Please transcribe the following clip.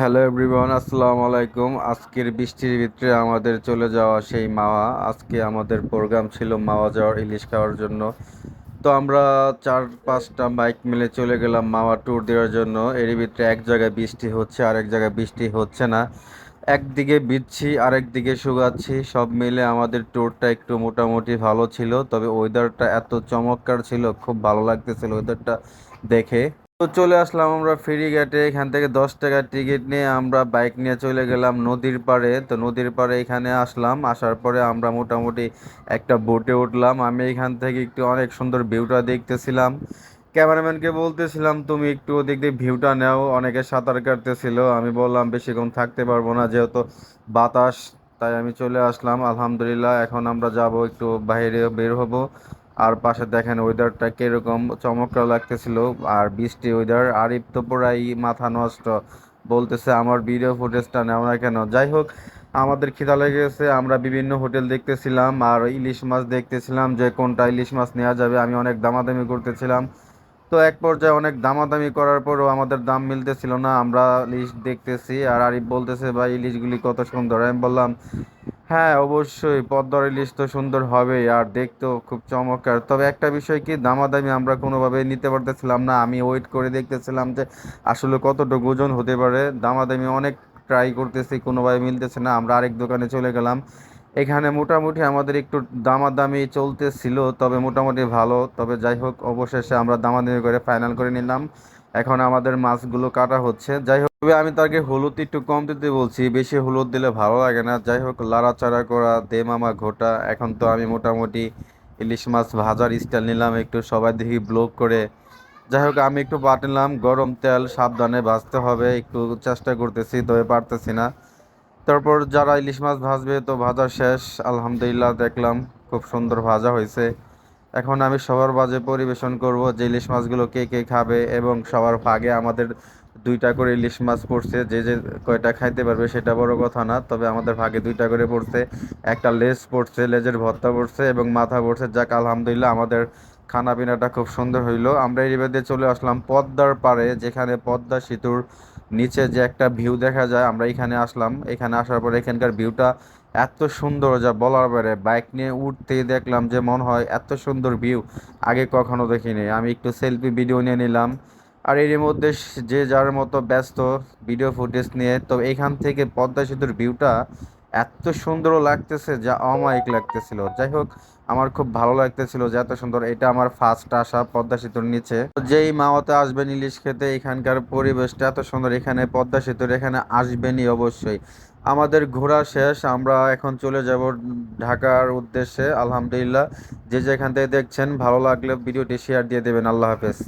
Hello everyone, আসসালামু আলাইকুম। আজকের বৃষ্টির ভিতরে আমাদের চলে যাওয়া সেই মাওয়া। আজকে আমাদের প্রোগ্রাম ছিল মাওয়া যাওয়ার, ইলিশ খাওয়ার জন্য। তো আমরা 4-5টা বাইক মিলে চলে গেলাম মাওয়া ট্যুর দেওয়ার জন্য। এর ভিতরে এক জায়গায় বৃষ্টি হচ্ছে, আরেক জায়গায় বৃষ্টি হচ্ছে না। একদিকে ভিজছি, আরেক দিকে শুকাচ্ছি। সব মিলে আমাদের ট্যুরটা একটু মোটামুটি ভালো ছিল, তবে ওয়েদারটা এত চমৎকার ছিল, খুব ভালো লাগতেছিল ওয়েদারটা দেখে। তো চলে আসলাম আমরা ফেরিঘাটে। এখান থেকে 10 টাকার টিকিট নিয়ে আমরা বাইক নিয়ে চলে গেলাম নদীর পাড়ে। তো নদীর পাড়ে এখানে আসলাম, আসার পরে আমরা মোটামুটি একটা বোটে উঠলাম। আমি এখান থেকে একটু অনেক সুন্দর ভিউটা দেখতেছিলাম। ক্যামেরাম্যানকে বলতেছিলাম তুমি একটু ওদিক দিয়ে ভিউটা নাও, অনেকে সাঁতার কাটতেছিল। আমি বললাম বেশিক্ষণ থাকতে পারবো না, যেহেতু বাতাস। তাই আমি চলে আসলাম। আলহামদুলিল্লাহ, এখন আমরা যাব একটু বাইরে বের হব। আর পাশে দেখেন ওয়েদারটা কিরকম চমৎকার লাগতেছিল। আর বৃষ্টি ওয়েদার, আরিফ তো পুরাই মাথা নষ্ট, বলতেছে আমার ভিডিও ফুটেজটা নেও না কেন। যাই হোক, আমাদের খিদা লেগেছে, আমরা বিভিন্ন হোটেল দেখতেছিলাম আর ইলিশ মাছ দেখতেছিলাম যে কোনটা ইলিশ মাছ নেওয়া যাবে। আমি অনেক দামাদামি করতেছিলাম। তো এক পর্যায়ে অনেক দামাদামি করার পরও আমাদের দাম মিলতেছিল না। আমরা লিস্ট দেখতেছি আর আরিফ বলতেছে ভাই ইলিশগুলি কত সুন্দর। আমি বললাম হ্যাঁ অবশ্যই, পদ্মার ইলিশ তো সুন্দর হবেই আর দেখতেও খুব চমৎকার। তবে একটা বিষয় কি, দামাদামি আমরা কোনোভাবে নিতে পারতেছিলাম না। আমি ওয়েট করে দেখতেছিলাম যে আসলে কতটুকু ওজন হতে পারে। দামাদামি অনেক ট্রাই করতেছি, কোনোভাবে মিলতেছে না। আমরা আরেক দোকানে চলে গেলাম। এখানে মোটামুটি আমাদের একটু দামাদামি চলতেছিল, তবে মোটামুটি ভালো। তবে যাই হোক, অবশেষে আমরা দামাদামি করে ফাইনাল করে নিলাম। এখন আমাদের মাছগুলো কাটা হচ্ছে। যাই হোক, তবে আমি তাকে হলুদ একটু কম দিতে বলছি, বেশি হলুদ দিলে ভালো লাগে না। যাই হোক, লাড়াচাড়া করা দে মামা ঘোটা। এখন তো আমি মোটামুটি ইলিশ মাছ ভাজার স্টাইল নিলাম, একটু সবাই দেখি ব্লগ করে। যাই হোক, আমি একটু বাটলাম, গরম তেল, সাবধানে ভাজতে হবে, একটু চেষ্টা করতেছি তবে পারতেছি না। তারপর যারা ইলিশ মাছ ভাজবে তো ভাজা শেষ। আলহামদুলিল্লাহ, দেখলাম খুব সুন্দর ভাজা হয়েছে। এখন আমি সবার মাঝে পরিবেশন করব যে ইলিশ মাছগুলো কে কে খাবে, এবং সবার ভাগে আমাদের 2টা করে ইলিশ মাছ পড়ছে। যে যে কয়টা খাইতে পারবে সেটা বড় কথা না, তবে আমাদের ভাগে 2টা করে পড়ছে। একটা লেজ পড়ছে, লেজের ভর্তা পড়ছে এবং মাথা পড়ছে। যাক আলহামদুলিল্লাহ, আমাদের খানা পিনাটা খুব সুন্দর হইলো। আমরা এই বেদে চলে আসলাম পদ্মার পাড়ে, যেখানে পদ্মা সেতুর নিচে যে একটা ভিউ দেখা যায়। আমরা এখানে আসলাম, এখানে আসার পরে এখানকার ভিউটা এত সুন্দর যা বলার বাইরে। বাইক নিয়ে উঠতেই দেখলাম যে মনে হয় এত সুন্দর ভিউ আগে কখনো দেখিনি। আমি একটু সেলফি ভিডিও নিয়ে নিলাম। আর এর মধ্যে যে যার মতো ব্যস্ত ভিডিও ফুটেজ নিয়ে। তো এখান থেকে পদ্মা সেতুর ভিউটা এত সুন্দর লাগতেছে যা অমায়িক লাগতেছিল। যাই হোক, আমার খুব ভালো লাগতেছিল যে এত সুন্দর। এটা আমার ফার্স্ট আসা পদ্মা সেতুর নিচে। তো যেই মাওয়াতে আসবেন ইলিশ খেতে, এখানকার পরিবেশটা এত সুন্দর, এখানে পদ্মা সেতুর এখানে আসবেনই অবশ্যই। আমাদের ঘোরা শেষ, আমরা এখন চলে যাব ঢাকার উদ্দেশ্যে। আলহামদুলিল্লাহ, যে যেখান থেকে দেখছেন ভালো লাগলে ভিডিওটি শেয়ার দিয়ে দেবেন। আল্লাহ হাফেজ।